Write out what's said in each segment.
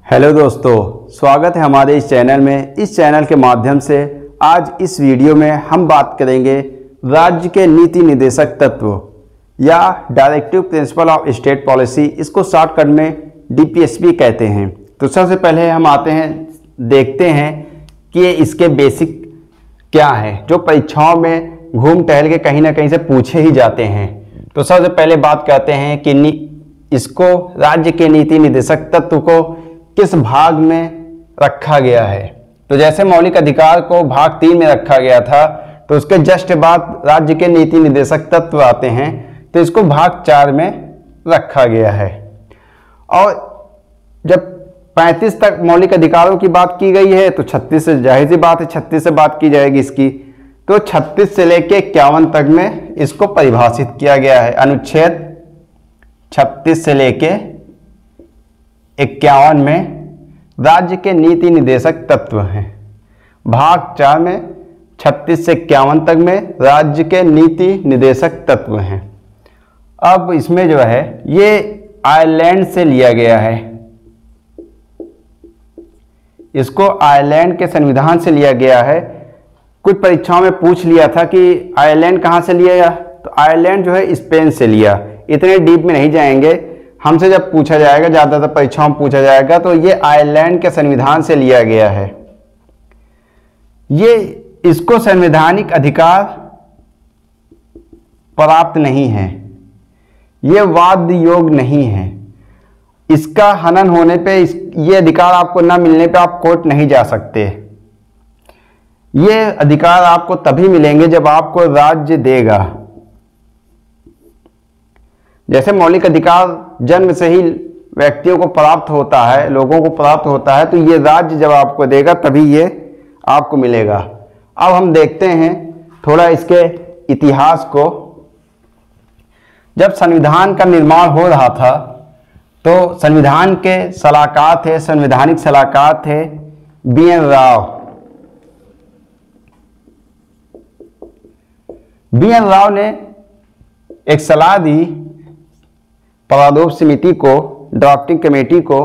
Hello दोस्तों, स्वागत है हमारे इस चैनल में। इस चैनल के माध्यम से आज इस वीडियो में हम बात करेंगे राज्य के नीति निर्देशक तत्व या directive principle of state policy. इसको शॉर्टकट में डीपीएसपी कहते हैं। तो सबसे पहले हम देखते हैं कि ये इसके बेसिक क्या है, जो परीक्षाओं में घूम टहल के कहीं ना कहीं से पूछे ही जाते हैं। तो सबसे पहले बात करते हैं कि इसको राज्य के नीति निर्देशक तत्व को किस भाग में रखा गया है। तो जैसे मौलिक अधिकार को भाग 3 में रखा गया था, तो उसके जस्ट बाद राज्य के नीति निर्देशक तत्व आते हैं, तो इसको भाग 4 में रखा गया है। और जब 35 तक मौलिक अधिकारों की बात की गई है, तो 36 से जाहिर सी बात है 36 से बात की जाएगी इसकी। तो 36 से लेके 51 तक में इसको परिभाषित किया गया है। अनुच्छेद 36 से लेके 51 में राज्य के नीति निर्देशक तत्व हैं। भाग 4 में 36 से 51 तक में राज्य के नीति निर्देशक तत्व हैं। अब इसमें जो है ये आयरलैंड से लिया गया है, इसको आयरलैंड के संविधान से लिया गया है। कुछ परीक्षाओं में पूछ लिया था कि आयरलैंड कहाँ से लिया, तो आयरलैंड जो है स्पेन से लिया। इतने डीप में नहीं जाएंगे, हमसे जब पूछा जाएगा, ज़्यादातर परीक्षाओं में पूछा जाएगा, तो ये आयरलैंड के संविधान से लिया गया है। ये इसको संवैधानिक अधिकार प्राप्त नहीं है, ये वाद योग नहीं है। इसका हनन होने पे ये अधिकार आपको न मिलने पे आप कोर्ट नहीं जा सकते। ये अधिकार आपको तभी मिलेंगे जब आपको राज्य देगा। जैसे मौलिक अधिकार जन्म से ही व्यक्तियों को प्राप्त होता है, लोगों को प्राप्त होता है, तो ये राज्य जब आपको देगा तभी ये आपको मिलेगा। अब हम देखते हैं थोड़ा इसके इतिहास को। जब संविधान का निर्माण हो रहा था, तो संविधान के सलाहकार थे, संवैधानिक सलाहकार थे BN राव। BN राव ने एक सलाह दी प्रारूप समिति को, ड्राफ्टिंग कमेटी को,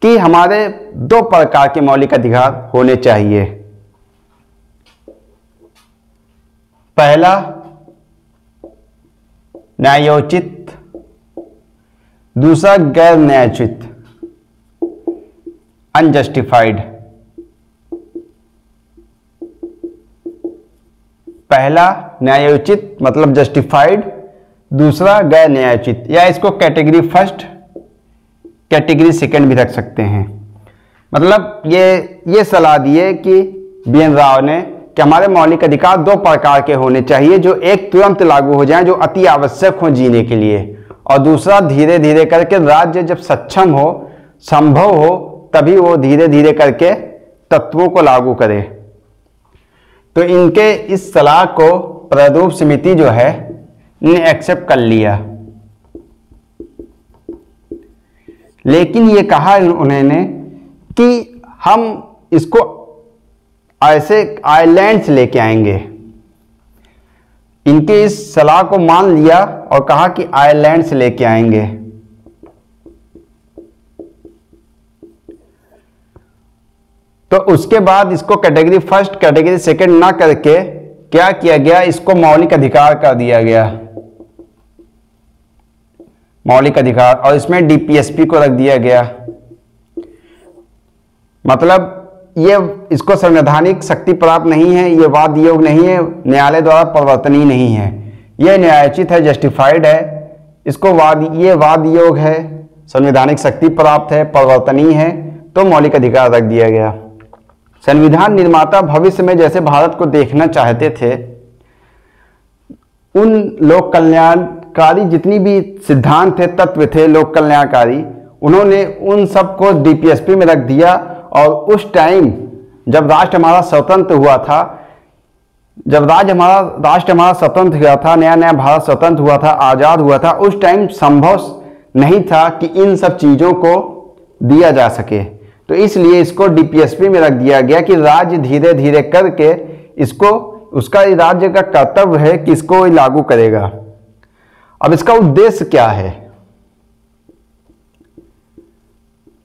कि हमारे 2 प्रकार के मौलिक अधिकार होने चाहिए। पहला न्यायोचित, दूसरा गैर न्यायोचित, अनजस्टिफाइड। पहला न्यायोचित मतलब जस्टिफाइड, दूसरा गैर न्यायोचित, या इसको कैटेगरी फर्स्ट, कैटेगरी सेकंड भी रख सकते हैं। मतलब ये सलाह दिए कि BN राव ने कि हमारे मौलिक अधिकार 2 प्रकार के होने चाहिए, जो एक तुरंत लागू हो जाएं, जो अति आवश्यक हो जीने के लिए, और दूसरा धीरे धीरे करके राज्य जब सक्षम हो, संभव हो, तभी वो धीरे धीरे करके तत्वों को लागू करे। तो इनके इस सलाह को प्रारूप समिति जो है ने एक्सेप्ट कर लिया। लेकिन ये कहा उन्होंने कि हम इसको ऐसे आयरलैंड से लेके आएंगे। इनके इस सलाह को मान लिया और कहा कि आयरलैंड से लेके आएंगे। तो उसके बाद इसको कैटेगरी फर्स्ट, कैटेगरी सेकंड ना करके क्या किया गया, इसको मौलिक अधिकार कर दिया गया, मौलिक अधिकार, और इसमें डीपीएसपी को रख दिया गया। मतलब ये इसको संवैधानिक शक्ति प्राप्त नहीं है, ये वाद योग नहीं है, न्यायालय द्वारा परिवर्तनीय नहीं है, ये न्यायोचित है, जस्टिफाइड है, इसको ये वाद योग है, संवैधानिक शक्ति प्राप्त है, परिवर्तनीय है, तो मौलिक अधिकार रख दिया गया। संविधान निर्माता भविष्य में जैसे भारत को देखना चाहते थे, उन लोक कल्याणकारी जितनी भी सिद्धांत थे, तत्व थे लोक कल्याणकारी, उन्होंने उन सबको डीपीएसपी में रख दिया। और उस टाइम जब राष्ट्र हमारा स्वतंत्र हुआ था, जब राष्ट्र हमारा स्वतंत्र हुआ था, नया नया भारत स्वतंत्र हुआ था, आज़ाद हुआ था, उस टाइम संभव नहीं था कि इन सब चीज़ों को दिया जा सके। तो इसलिए इसको डीपीएसपी में रख दिया गया कि राज्य धीरे धीरे करके इसको, उसका राज्य का कर्तव्य है कि इसको लागू करेगा। अब इसका उद्देश्य क्या है?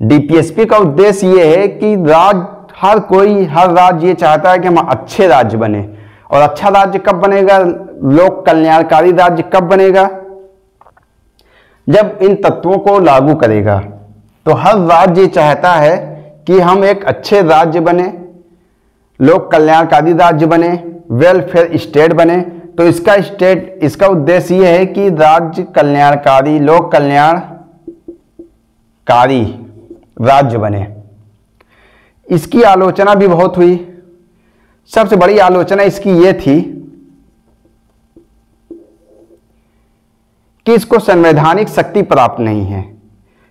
डीपीएसपी का उद्देश्य ये है कि हर राज्य ये चाहता है कि हम अच्छे राज्य बने। और अच्छा राज्य कब बनेगा, लोक कल्याणकारी राज्य कब बनेगा, जब इन तत्वों को लागू करेगा। तो हर राज्य चाहता है कि हम एक अच्छे राज्य बने, लोक कल्याणकारी राज्य बने, वेलफेयर स्टेट बने। तो इसका उद्देश्य ये है कि राज्य कल्याणकारी, लोक कल्याणकारी राज्य बने। इसकी आलोचना भी बहुत हुई। सबसे बड़ी आलोचना इसकी ये थी कि इसको संवैधानिक शक्ति प्राप्त नहीं है।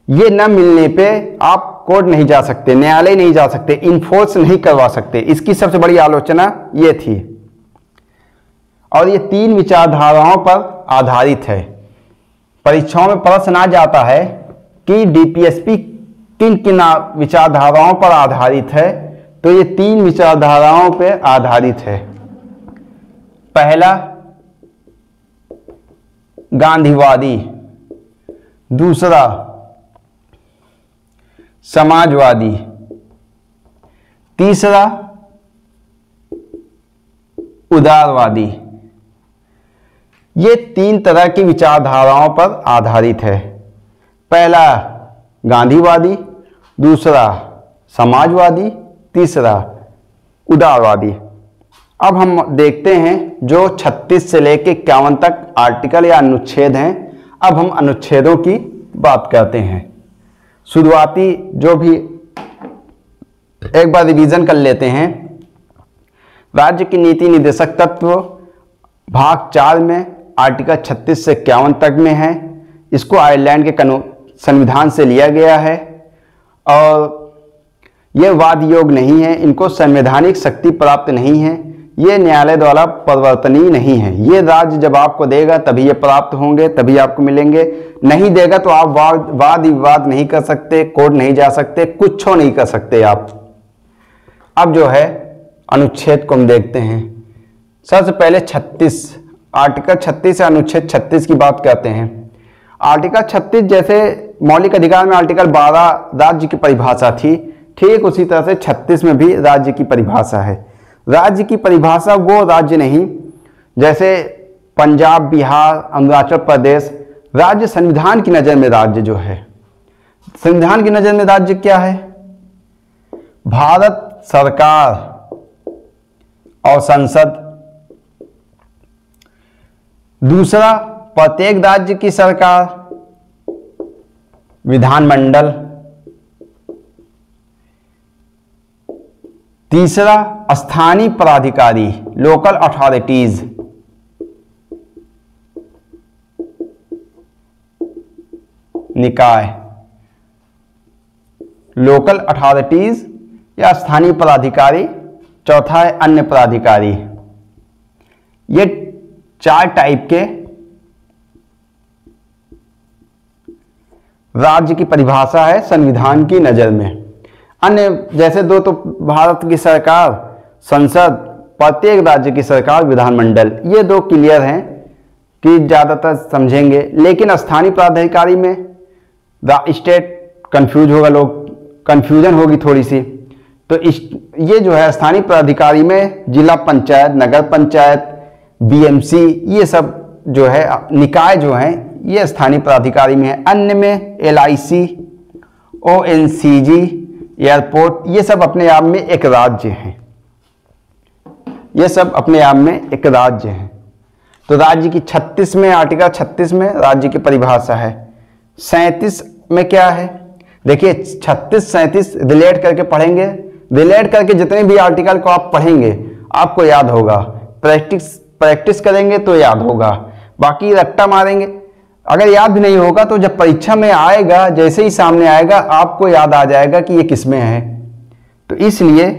ये न मिलने पे आप कोर्ट नहीं जा सकते, न्यायालय नहीं जा सकते, इन्फोर्स नहीं करवा सकते। इसकी सबसे बड़ी आलोचना ये थी। और ये 3 विचारधाराओं पर आधारित है। परीक्षाओं में प्रश्न आ जाता है कि डीपीएसपी किन किन विचारधाराओं पर आधारित है, तो ये 3 विचारधाराओं पर आधारित है। पहला गांधीवादी, दूसरा समाजवादी, तीसरा उदारवादी। ये 3 तरह की विचारधाराओं पर आधारित है। पहला गांधीवादी, दूसरा समाजवादी, तीसरा उदारवादी। अब हम देखते हैं जो 36 से लेकर 51 तक आर्टिकल या अनुच्छेद हैं। अब हम अनुच्छेदों की बात करते हैं। शुरुआती जो भी एक बार रिवीजन कर लेते हैं। राज्य की नीति निर्देशक तत्व भाग 4 में आर्टिकल 36 से 51 तक में है। इसको आयरलैंड के संविधान से लिया गया है और ये वाद योग नहीं है। इनको संवैधानिक शक्ति प्राप्त नहीं है। ये न्यायालय द्वारा परिवर्तनीय नहीं है। ये राज्य जब आपको देगा तभी ये प्राप्त होंगे, तभी आपको मिलेंगे। नहीं देगा तो आप वाद विवाद नहीं कर सकते, कोर्ट नहीं जा सकते, कुछ नहीं कर सकते आप। अब जो है अनुच्छेद को हम देखते हैं। सबसे पहले 36 आर्टिकल 36 से अनुच्छेद 36 की बात करते हैं। आर्टिकल 36 जैसे मौलिक अधिकार में आर्टिकल 12 राज्य की परिभाषा थी, ठीक उसी तरह से 36 में भी राज्य की परिभाषा है। राज्य की परिभाषा वो राज्य नहीं जैसे पंजाब, बिहार, अरुणाचल प्रदेश। राज्य संविधान की नज़र में राज्य जो है, संविधान की नज़र में राज्य क्या है? भारत सरकार और संसद। दूसरा प्रत्येक राज्य की सरकार, विधानमंडल। तीसरा स्थानीय प्राधिकारी, लोकल अथॉरिटीज। निकाय, लोकल अथॉरिटीज या स्थानीय प्राधिकारी। चौथा है अन्य प्राधिकारी। ये 4 टाइप के राज्य की परिभाषा है संविधान की नज़र में। अन्य जैसे 2 तो भारत की सरकार, संसद, प्रत्येक राज्य की सरकार, विधानमंडल। ये 2 क्लियर हैं कि ज़्यादातर समझेंगे। लेकिन स्थानीय प्राधिकारी में स्टेट कंफ्यूज होगा, लोग कंफ्यूजन होगी थोड़ी सी। तो ये जो है स्थानीय प्राधिकारी में जिला पंचायत, नगर पंचायत, बीएमसी, ये सब जो है निकाय जो हैं ये स्थानीय प्राधिकारी में है। अन्य में LIC, ONCG, एयरपोर्ट, ये सब अपने आप में एक राज्य हैं। ये सब अपने आप में एक राज्य हैं। तो राज्य की 36 में, आर्टिकल 36 में राज्य की परिभाषा है। 37 में क्या है? देखिए 36, 37 रिलेट करके पढ़ेंगे। रिलेट करके जितने भी आर्टिकल को आप पढ़ेंगे आपको याद होगा। प्रैक्टिस करेंगे तो याद होगा, बाकी रट्टा मारेंगे। अगर याद नहीं होगा तो जब परीक्षा में आएगा, जैसे ही सामने आएगा आपको याद आ जाएगा कि ये किसमें है। तो इसलिए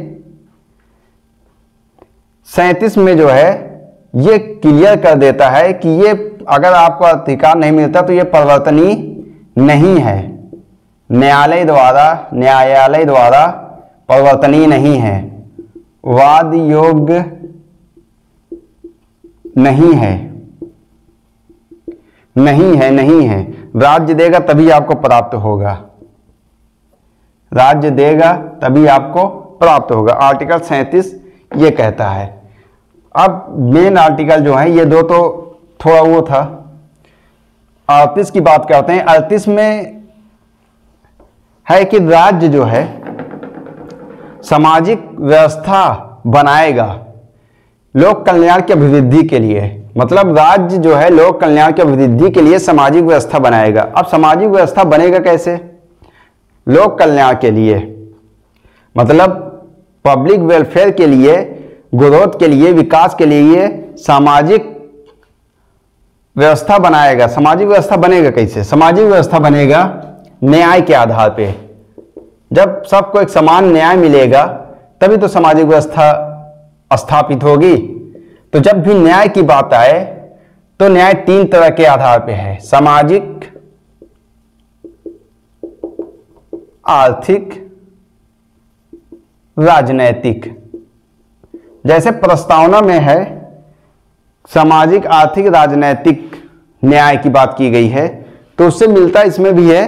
37 में जो है ये क्लियर कर देता है कि ये अगर आपको अधिकार नहीं मिलता तो ये परिवर्तनीय नहीं है, न्यायालय द्वारा परिवर्तनीय नहीं है, वाद योग्य नहीं है। राज्य देगा तभी आपको प्राप्त होगा। राज्य देगा तभी आपको प्राप्त होगा। आर्टिकल 37 ये कहता है। अब मेन आर्टिकल जो है ये दो तो थोड़ा वो था। 38 की बात करते हैं। 38 में है कि राज्य जो है सामाजिक व्यवस्था बनाएगा लोक कल्याण की अभिवृद्धि के लिए। मतलब राज्य जो है लोक कल्याण की अभिवृद्धि के लिए सामाजिक व्यवस्था बनाएगा। अब सामाजिक व्यवस्था बनेगा कैसे? लोक कल्याण के लिए, मतलब पब्लिक वेलफेयर के लिए, ग्रोथ के लिए, विकास के लिए सामाजिक व्यवस्था बनाएगा। सामाजिक व्यवस्था बनेगा कैसे? सामाजिक व्यवस्था बनेगा न्याय के आधार पे। जब सबको एक समान न्याय मिलेगा तभी तो सामाजिक व्यवस्था स्थापित होगी। तो जब भी न्याय की बात आए तो न्याय 3 तरह के आधार पे है: सामाजिक, आर्थिक, राजनैतिक। जैसे प्रस्तावना में है सामाजिक, आर्थिक, राजनैतिक न्याय की बात की गई है, तो उससे मिलता इसमें भी है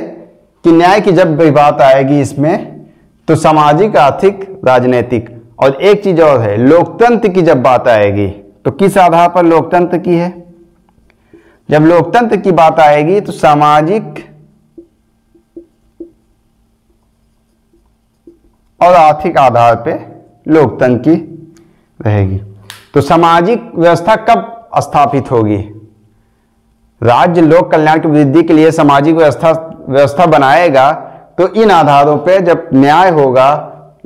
कि न्याय की जब भी बात आएगी इसमें तो सामाजिक, आर्थिक, राजनैतिक। और एक चीज और है, लोकतंत्र की जब बात आएगी तो किस आधार पर लोकतंत्र की है? जब लोकतंत्र की बात आएगी तो सामाजिक और आर्थिक आधार पे लोकतंत्र की रहेगी। तो सामाजिक व्यवस्था कब स्थापित होगी? राज्य लोक कल्याण की वृद्धि के लिए सामाजिक व्यवस्था बनाएगा तो इन आधारों पे जब न्याय होगा,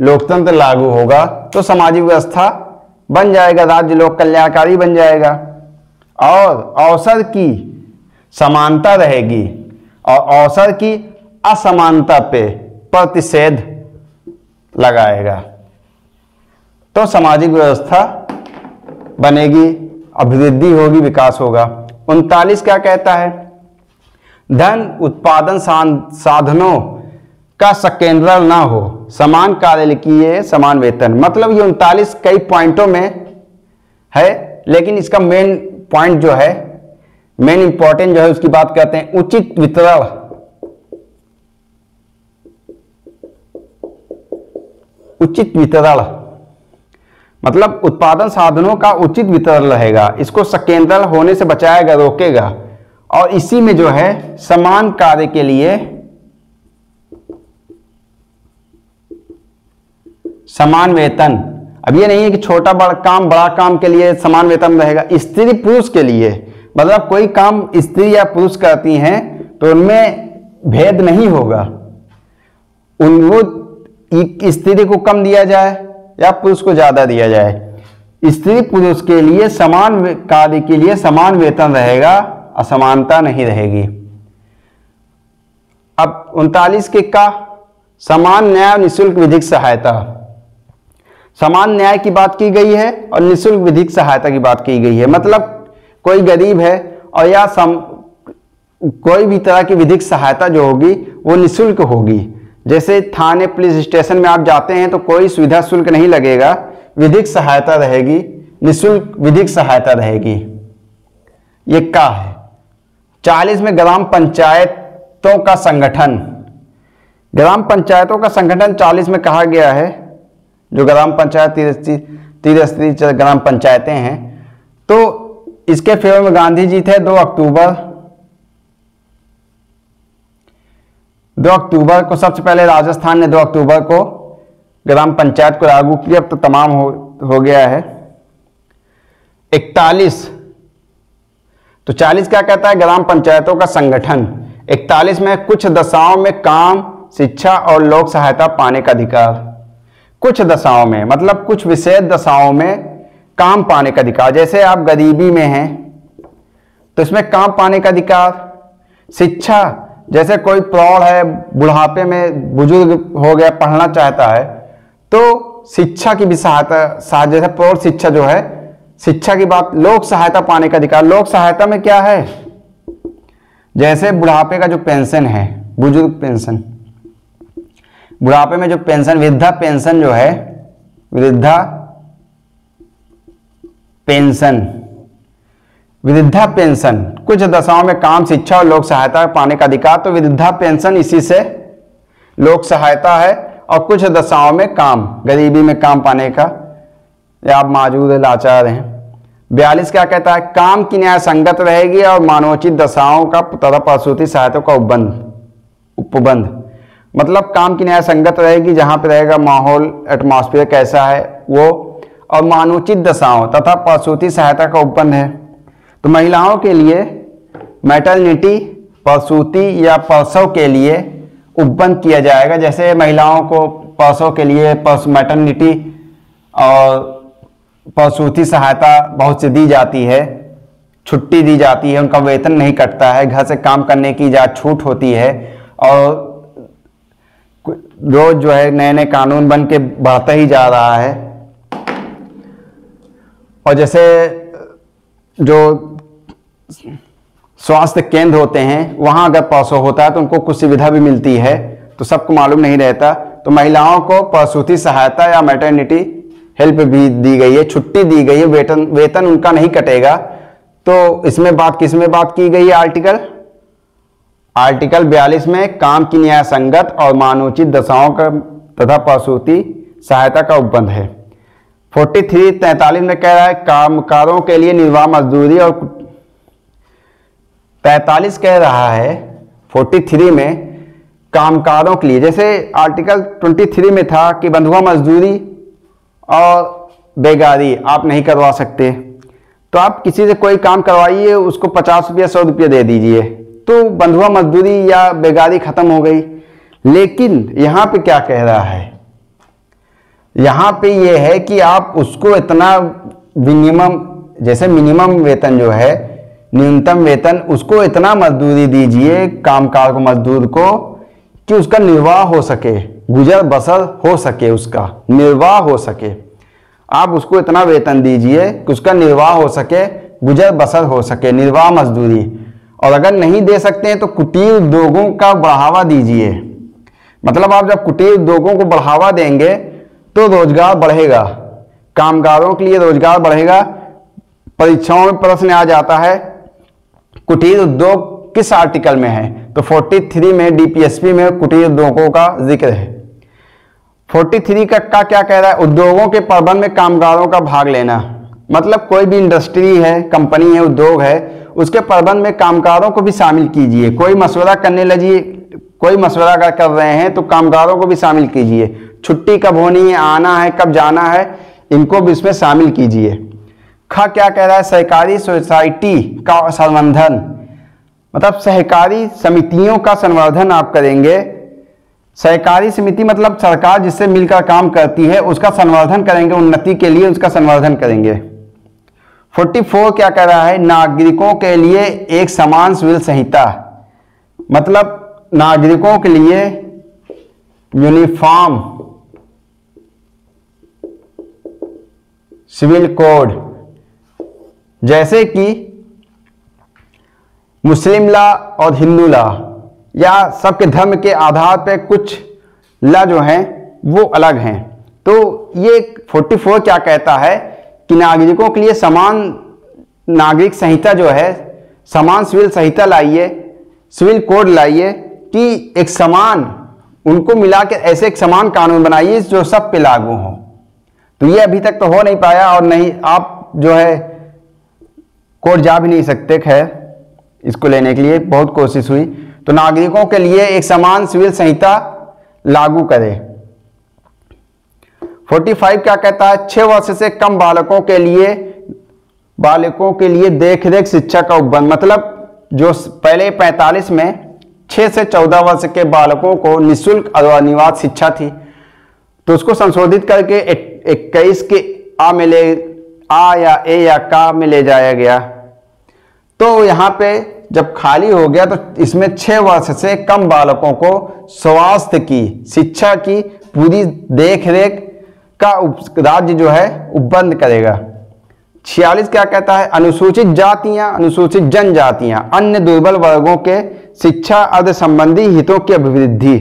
लोकतंत्र लागू होगा तो सामाजिक व्यवस्था बन जाएगा, राज्य लोक कल्याणकारी बन जाएगा। और अवसर की समानता रहेगी और अवसर की असमानता पे प्रतिषेध लगाएगा तो सामाजिक व्यवस्था बनेगी, अभिवृद्धि होगी, विकास होगा। 39 क्या कहता है? धन उत्पादन साधनों का संकेंद्रण ना हो, समान कार्य किए समान वेतन। मतलब ये 39 कई पॉइंटों में है, लेकिन इसका मेन पॉइंट जो है, मेन इंपॉर्टेंट जो है उसकी बात करते हैं। उचित वितरण, उचित वितरण मतलब उत्पादन साधनों का उचित वितरण रहेगा, इसको संकेंद्रण होने से बचाएगा, रोकेगा। और इसी में जो है समान कार्य के लिए समान वेतन। अब ये नहीं है कि छोटा बड़ा काम के लिए समान वेतन रहेगा। स्त्री पुरुष के लिए, मतलब कोई काम स्त्री या पुरुष करती हैं तो उनमें भेद नहीं होगा। उनको स्त्री को कम दिया जाए या पुरुष को ज्यादा दिया जाए। स्त्री पुरुष के लिए समान कार्य के लिए समान वेतन रहेगा, असमानता नहीं रहेगी। अब 39 के का समान न्याय और निःशुल्क विधिक सहायता। समान न्याय की बात की गई है और निःशुल्क विधिक सहायता की बात की गई है। मतलब कोई गरीब है और या कोई भी तरह की विधिक सहायता जो होगी वो निःशुल्क होगी। जैसे थाने, पुलिस स्टेशन में आप जाते हैं तो कोई सुविधा शुल्क नहीं लगेगा, विधिक सहायता रहेगी, निःशुल्क विधिक सहायता रहेगी। ये का है। 40 में ग्राम पंचायतों का संगठन। ग्राम पंचायतों का संगठन 40 में कहा गया है। जो ग्राम पंचायत त्रिस्तरीय ग्राम पंचायतें हैं, तो इसके फेवर में गांधी जी थे। 2 अक्टूबर को सबसे पहले राजस्थान ने 2 अक्टूबर को ग्राम पंचायत को लागू किया। अब तो तमाम हो गया है। 41 तो 40 क्या कहता है? ग्राम पंचायतों का संगठन। 41 में कुछ दशाओं में काम, शिक्षा और लोक सहायता पाने का अधिकार। कुछ दशाओं में मतलब कुछ विशेष दशाओं में काम पाने का अधिकार। जैसे आप गरीबी में हैं तो इसमें काम पाने का अधिकार। शिक्षा, जैसे कोई प्रौढ़ है, बुढ़ापे में बुजुर्ग हो गया, पढ़ना चाहता है तो शिक्षा की भी सहायता, जैसे प्रौढ़ शिक्षा जो है, शिक्षा की बात। लोक सहायता पाने का अधिकार। लोक सहायता में क्या है? जैसे बुढ़ापे का जो पेंशन है, बुजुर्ग पेंशन, बुढ़ापे में जो पेंशन, वृद्धा पेंशन जो है, वृद्धा पेंशन कुछ दशाओं में काम, शिक्षा और लोक सहायता पाने का अधिकार। तो वृद्धा पेंशन इसी से लोक सहायता है। और कुछ दशाओं में काम, गरीबी में काम पाने का या आप माजूद लाचार हैं। 42 क्या कहता है, काम की न्याय संगत रहेगी और मानवोचित दशाओं का तथा प्रसूति सहायता का उपबंध, मतलब काम की न्याय संगत रहेगी, जहाँ पे रहेगा माहौल एटमॉस्फेयर कैसा है वो, और मानवोचित दशाओं तथा प्रसूति सहायता का उपबंध है। तो महिलाओं के लिए मैटरनिटी, प्रसूति या प्रसव के लिए उपबंध किया जाएगा। जैसे महिलाओं को प्रसव के लिए मैटरनिटी और प्रसूति सहायता बहुत से दी जाती है, छुट्टी दी जाती है, उनका वेतन नहीं कटता है, घर से काम करने की इजाज़त छूट होती है, और रोज जो है नए नए कानून बन के बढ़ता ही जा रहा है। और जैसे जो स्वास्थ्य केंद्र होते हैं वहाँ अगर प्रसव होता है तो उनको कुछ सुविधा भी मिलती है, तो सबको मालूम नहीं रहता। तो महिलाओं को प्रसूति सहायता या मैटरनिटी हेल्प भी दी गई है, छुट्टी दी गई है, वेतन उनका नहीं कटेगा। तो इसमें बात किस में बात की गई है, आर्टिकल 42 में काम की न्याय संगत और मानवोचित दशाओं का तथा प्रसूति सहायता का उपबंध है। 43 में कह रहा है कामगारों के लिए निर्वाह मजदूरी, और 43 कह रहा है 43 में कामगारों के लिए, जैसे आर्टिकल 23 में था कि बंधुआ मजदूरी और बेगारी आप नहीं करवा सकते, तो आप किसी से कोई काम करवाइए, उसको 50 रुपया 100 रुपया दे दीजिए, तो बंधुआ मजदूरी या बेगारी खत्म हो गई। लेकिन यहाँ पे क्या कह रहा है, यहाँ पे ये है कि आप उसको इतना मिनिमम, जैसे मिनिमम वेतन जो है, न्यूनतम वेतन, उसको इतना मजदूरी दीजिए कामगार को, मजदूर को, कि उसका निर्वाह हो सके, गुजर बसर हो सके, उसका निर्वाह हो सके। आप उसको इतना वेतन दीजिए कि उसका निर्वाह हो सके, गुजर बसर हो सके, निर्वाह मजदूरी। और अगर नहीं दे सकते हैं तो कुटीर उद्योगों का बढ़ावा दीजिए। मतलब आप जब कुटीर उद्योगों को बढ़ावा देंगे तो रोजगार बढ़ेगा, कामगारों के लिए रोजगार बढ़ेगा। परीक्षाओं में प्रश्न आ जाता है कुटीर उद्योग किस आर्टिकल में है, तो 43 में डीपीएसपी में कुटीर उद्योगों का जिक्र है। 43 का क्या कह रहा है, उद्योगों के प्रबंध में कामगारों का भाग लेना, मतलब कोई भी इंडस्ट्री है, कंपनी है, उद्योग है, उसके प्रबंध में कामगारों को भी शामिल कीजिए। कोई मशवरा करने लगिए, कोई मशवरा अगर कर रहे हैं तो कामगारों को भी शामिल कीजिए। छुट्टी कब होनी है, आना है, कब जाना है, इनको भी इसमें शामिल कीजिए। क्या कह रहा है, सहकारी सोसाइटी का संवर्धन, मतलब सहकारी समितियों का संवर्धन आप करेंगे। सहकारी समिति मतलब सरकार जिससे मिलकर काम करती है उसका संवर्धन करेंगे, उन्नति के लिए उसका संवर्धन करेंगे। 44 क्या कह रहा है, नागरिकों के लिए एक समान सिविल संहिता, मतलब नागरिकों के लिए यूनिफॉर्म सिविल कोड, जैसे कि मुस्लिम लॉ और हिंदू लॉ, या सबके धर्म के आधार पर कुछ लॉ जो हैं वो अलग हैं। तो ये 44 क्या कहता है कि नागरिकों के लिए समान नागरिक संहिता जो है, समान सिविल संहिता लाइए, सिविल कोड लाइए, कि एक समान, उनको मिला के ऐसे एक समान कानून बनाइए जो सब पे लागू हो। तो ये अभी तक तो हो नहीं पाया, और नहीं आप जो है कोर्ट जा भी नहीं सकते। खैर, इसको लेने के लिए बहुत कोशिश हुई। तो नागरिकों के लिए एक समान सिविल संहिता लागू करें। 45 क्या कहता है, 6 वर्ष से कम बालकों के लिए देखरेख शिक्षा का उपबंध, मतलब जो पहले 45 में 6 से 14 वर्ष के बालकों को निःशुल्क अनिवार्य शिक्षा थी, तो उसको संशोधित करके 21 के आ या ए या का में ले जाया गया। तो यहाँ पे जब खाली हो गया तो इसमें 6 वर्ष से कम बालकों को स्वास्थ्य की, शिक्षा की पूरी देखरेख का राज्य जो है उपबंध करेगा। 46 क्या कहता है, अनुसूचित जातियां, अनुसूचित जनजातियां, अन्य दुर्बल वर्गों के शिक्षा आदि संबंधी हितों की अभिवृद्धि,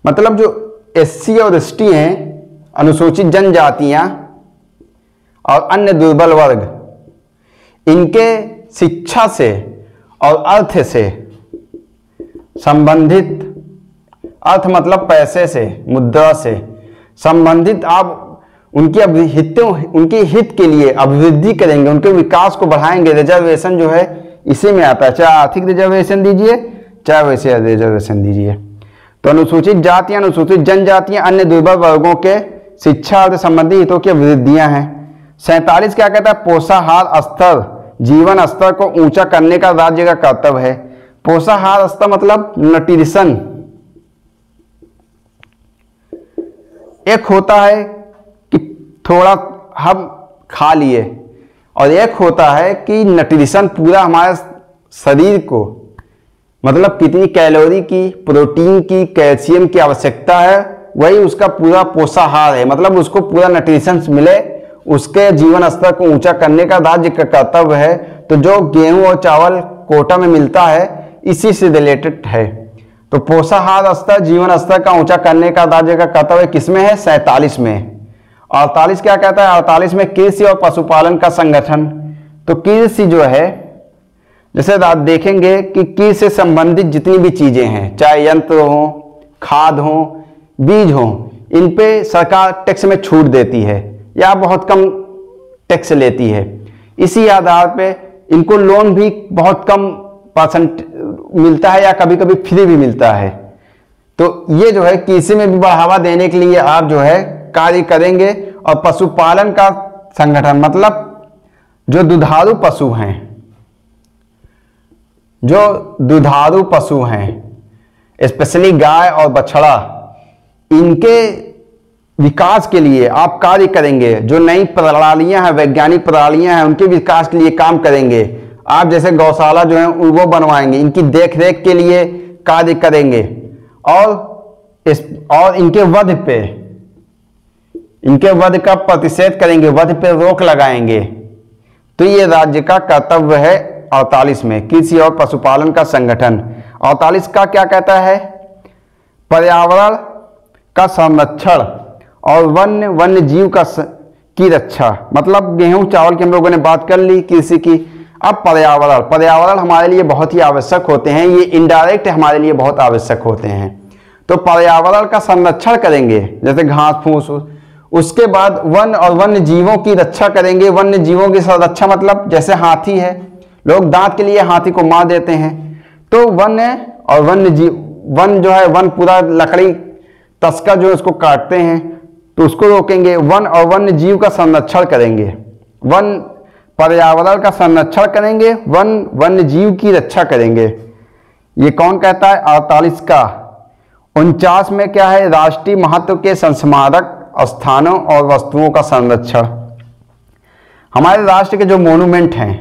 मतलब जो एससी और एसटी हैं, अनुसूचित जनजातियां और अन्य दुर्बल वर्ग, इनके शिक्षा से और अर्थ से संबंधित अर्थ मतलब पैसे से, मुद्रा से संबंधित आप उनके उनके हित के लिए अभिवृद्धि करेंगे, उनके विकास को बढ़ाएंगे। रिजर्वेशन जो है इसी में आता है, चाहे आर्थिक रिजर्वेशन दीजिए चाहे वैसे रिजर्वेशन दीजिए। तो अनुसूचित जातियां, अनुसूचित जनजातियां, अन्य दुर्बल वर्गों के शिक्षा और संबंधी हितों की वृद्धियां हैं। 47 क्या कहता है, पोषाहार स्तर, जीवन स्तर को ऊंचा करने का राज्य का कर्तव्य है। पोषाहार स्तर मतलब न्यूट्रिशन। एक होता है कि थोड़ा हम खा लिए और एक होता है कि न्यूट्रिशन पूरा हमारे शरीर को, मतलब कितनी कैलोरी की, प्रोटीन की, कैल्शियम की आवश्यकता है, वही उसका पूरा पोषाहार है। मतलब उसको पूरा न्यूट्रिशन मिले, उसके जीवन स्तर को ऊंचा करने का राज्य का कर्तव्य है। तो जो गेहूं और चावल कोटा में मिलता है इसी से रिलेटेड है। तो पोषाहार स्तर, जीवन स्तर का ऊंचा करने का राज्य का कर्तव्य किसमें है, 47 में। 48 क्या कहता है, 48 में कृषि और पशुपालन का संगठन। तो कृषि जो है, जैसे आप देखेंगे कि कृषि से संबंधित जितनी भी चीजें हैं, चाहे यंत्र हो, खाद हो, बीज हो, इन पे सरकार टैक्स में छूट देती है या बहुत कम टैक्स लेती है। इसी आधार पे इनको लोन भी बहुत कम % मिलता है या कभी कभी फ्री भी मिलता है। तो ये जो है कृषि में भी बढ़ावा देने के लिए आप जो है कार्य करेंगे। और पशुपालन का संगठन मतलब जो दुधारू पशु हैं, जो दुधारू पशु हैं, स्पेशली गाय और बछड़ा, इनके विकास के लिए आप कार्य करेंगे। जो नई प्रणालियां हैं, वैज्ञानिक प्रणालियां हैं, उनके विकास के लिए काम करेंगे। आप जैसे गौशाला जो है वो बनवाएंगे, इनकी देखरेख के लिए कार्य करेंगे और इनके वध पे, इनके वध का प्रतिषेध करेंगे, वध पे रोक लगाएंगे। तो ये राज्य का कर्तव्य है 48 में, कृषि और पशुपालन का संगठन। 48 का क्या कहता है, पर्यावरण का संरक्षण और वन्य जीव की रक्षा। मतलब गेहूं चावल की हम लोगों ने बात कर ली, कृषि की। अब पर्यावरण हमारे लिए बहुत ही आवश्यक होते हैं, ये इनडायरेक्ट हमारे लिए बहुत आवश्यक होते हैं। तो पर्यावरण का संरक्षण करेंगे, जैसे घास फूस। उसके बाद वन और वन्य जीवों की रक्षा करेंगे। वन्य जीवों की रक्षा मतलब जैसे हाथी है, लोग दांत के लिए हाथी को मार देते हैं। तो वन्य और वन्य जीव, वन जो है, वन पूरा लकड़ी तस्कर जो उसको काटते हैं, तो उसको रोकेंगे। वन और वन्य जीव का संरक्षण करेंगे, पर्यावरण का संरक्षण करेंगे, वन्य जीव की रक्षा करेंगे। ये कौन कहता है, 48 का। 49 में क्या है, राष्ट्रीय महत्व के संस्मारक स्थानों और वस्तुओं का संरक्षण। हमारे राष्ट्र के जो मोन्यूमेंट हैं,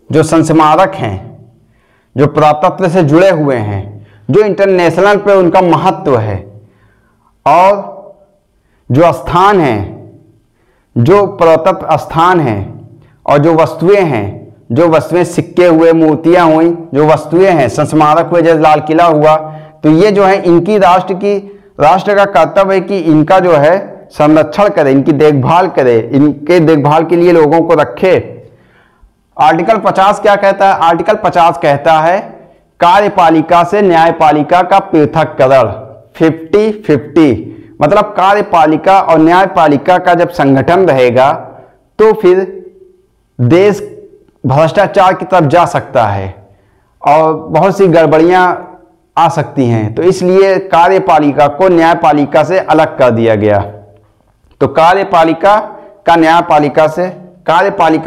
जो संस्मारक हैं, जो पुरातत्व से जुड़े हुए हैं, जो इंटरनेशनल पे उनका महत्व है, और जो स्थान हैं, जो पुरातत्व स्थान हैं, और जो वस्तुएं हैं, जो वस्तुएं सिक्के हुए, मूर्तियां हुई, जो वस्तुएं हैं, संस्मारक हुए, जैसे लाल किला हुआ, तो ये जो है इनकी राष्ट्र का कर्तव्य है कि इनका जो है संरक्षण करे, इनकी देखभाल करे, इनके देखभाल के लिए लोगों को रखे। आर्टिकल 50 क्या कहता है, आर्टिकल 50 कहता है कार्यपालिका से न्यायपालिका का पृथक्करण 50-50। मतलब कार्यपालिका और न्यायपालिका का जब संगठन रहेगा तो फिर देश भ्रष्टाचार की तरफ जा सकता है और बहुत सी गड़बड़ियां आ सकती हैं। तो इसलिए कार्यपालिका को न्यायपालिका से अलग कर दिया गया। तो कार्यपालिका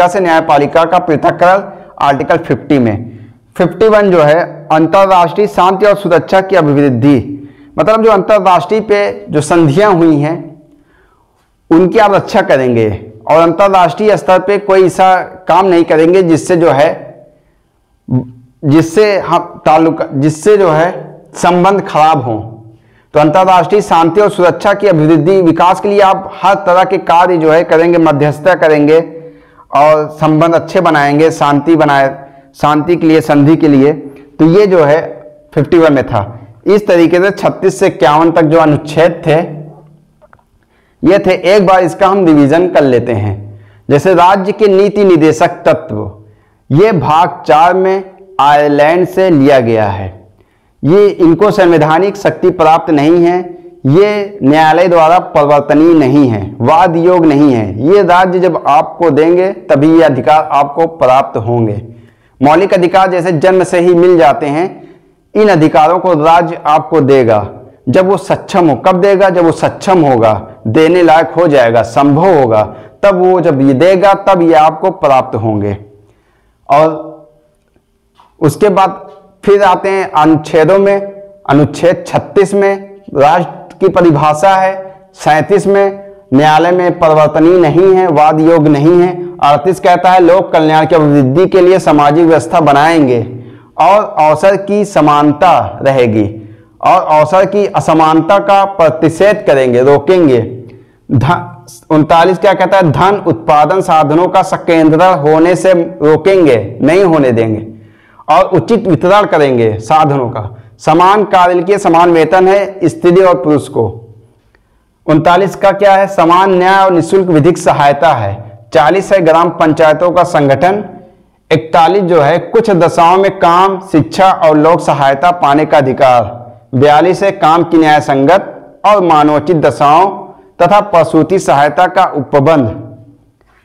से न्यायपालिका का पृथक्करण आर्टिकल 50 में। 51 जो है अंतर्राष्ट्रीय शांति और सुरक्षा की अभिवृद्धि। मतलब जो अंतर्राष्ट्रीय पे जो संधियां हुई हैं उनकी आप रक्षा करेंगे और अंतर्राष्ट्रीय स्तर पे कोई ऐसा काम नहीं करेंगे जिससे जो है संबंध खराब हो। तो अंतर्राष्ट्रीय शांति और सुरक्षा की अभिवृद्धि विकास के लिए आप हर तरह के कार्य जो है करेंगे, मध्यस्थता करेंगे और संबंध अच्छे बनाएंगे, शांति के लिए, संधि के लिए। तो ये जो है 51 में था। इस तरीके से 36 से 51 तक जो अनुच्छेद थे ये थे। एक बार इसका हम रिवीजन कर लेते हैं। जैसे राज्य के नीति निदेशक तत्व, ये भाग 4 में आयरलैंड से लिया गया है। ये इनको संवैधानिक शक्ति प्राप्त नहीं है, ये न्यायालय द्वारा परिवर्तनीय नहीं है, वाद योग नहीं है। ये राज्य जब आपको देंगे तभी ये अधिकार आपको प्राप्त होंगे। मौलिक अधिकार जैसे जन्म से ही मिल जाते हैं, इन अधिकारों को राज्य आपको देगा जब वो सक्षम हो। कब देगा? जब वो सक्षम होगा, देने लायक हो जाएगा, संभव होगा, तब वो जब ये देगा तब ये आपको प्राप्त होंगे। और उसके बाद फिर आते हैं अनुच्छेदों में। अनुच्छेद 36 में राष्ट्र की परिभाषा है, 37 में न्यायालय में परिवर्तनीय नहीं है, वाद योग्य नहीं है। 38 कहता है लोक कल्याण की अभिवृद्धि के लिए सामाजिक व्यवस्था बनाएंगे और अवसर की समानता रहेगी और अवसर की असमानता का प्रतिषेध करेंगे, रोकेंगे। 39 क्या कहता है? धन उत्पादन साधनों का संकेंद्रण होने से रोकेंगे, नहीं होने देंगे और उचित वितरण करेंगे साधनों का। समान कार्य के समान वेतन है स्त्री और पुरुष को। 39 का क्या है? समान न्याय और निःशुल्क विधिक सहायता है। 40 है ग्राम पंचायतों का संगठन। 41 जो है कुछ दशाओं में काम, शिक्षा और लोक सहायता पाने का अधिकार। 42 है काम की न्याय संगत और मानवोचित दशाओं तथा प्रसूति सहायता का उपबंध।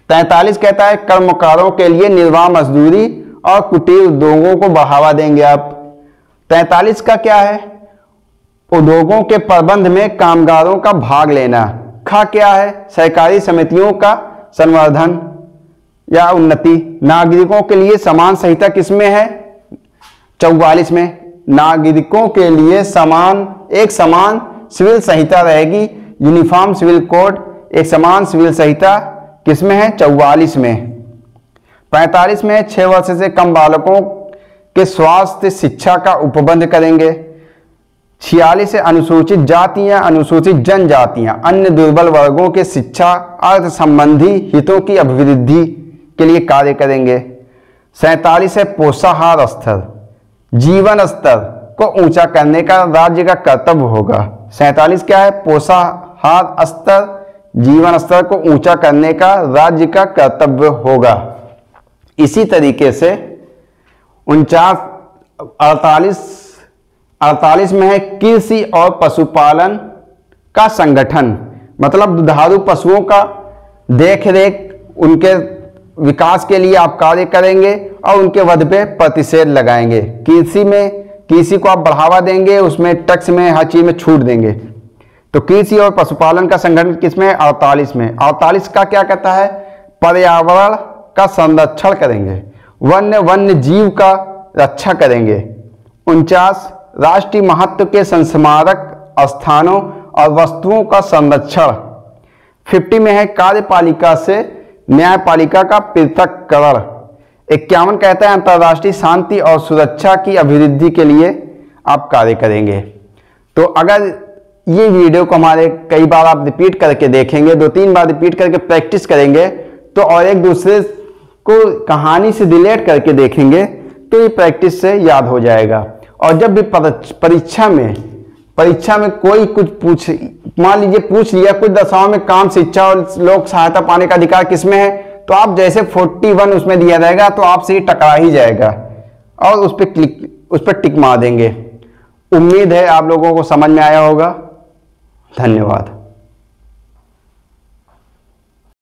43 कहता है कर्मकारों के लिए निर्वाह मजदूरी और कुटीर उद्योगों को बढ़ावा देंगे आप। 43 का क्या है? उद्योगों के प्रबंध में कामगारों का भाग लेना। खा क्या है? सहकारी समितियों का संवर्धन या उन्नति। नागरिकों के लिए समान संहिता किसमें है? 44 में नागरिकों के लिए एक समान सिविल संहिता रहेगी, यूनिफॉर्म सिविल कोड। एक समान सिविल संहिता किसमें है? 44 में। 45 में 6 वर्ष से कम बालकों के स्वास्थ्य शिक्षा का उपबंध करेंगे। 46 से अनुसूचित जातियां, अनुसूचित जनजातियां, अन्य दुर्बल वर्गों के शिक्षा अर्थ संबंधी हितों की अभिवृद्धि के लिए कार्य करेंगे। 47 है पोषाहार स्तर, जीवन स्तर को ऊंचा करने का राज्य का कर्तव्य होगा। 47 क्या है? पोषाहार स्तर, जीवन स्तर को ऊंचा करने का राज्य का कर्तव्य होगा। इसी तरीके से 48 में है कृषि और पशुपालन का संगठन, मतलब दुधारू पशुओं का देख रेख, उनके विकास के लिए आप कार्य करेंगे और उनके वध पे प्रतिषेध लगाएंगे। कृषि को आप बढ़ावा देंगे, उसमें टैक्स में हर चीज में छूट देंगे। तो कृषि और पशुपालन का संगठन किसमें? 48 में। 48 का क्या कहता है? पर्यावरण का संरक्षण करेंगे, वन्य जीव का रक्षा करेंगे। 49 राष्ट्रीय महत्व के संस्मारक स्थानों और वस्तुओं का संरक्षण। 50 में है कार्यपालिका से न्यायपालिका का पृथक्करण। 51 कहता है अंतर्राष्ट्रीय शांति और सुरक्षा की अभिवृद्धि के लिए आप कार्य करेंगे। तो अगर ये वीडियो को हमारे कई बार आप रिपीट करके देखेंगे, 2-3 बार रिपीट करके प्रैक्टिस करेंगे, तो और एक दूसरे को कहानी से रिलेट करके देखेंगे तो ये प्रैक्टिस से याद हो जाएगा। और जब भी परीक्षा में कोई कुछ मान लीजिए पूछ लिया कुछ दशाओं में काम, शिक्षा और लोक सहायता पाने का अधिकार किसमें है, तो आप जैसे 41 उसमें दिया रहेगा तो आपसे ये टकरा ही जाएगा और उस पर टिक मार देंगे। उम्मीद है आप लोगों को समझ में आया होगा। धन्यवाद।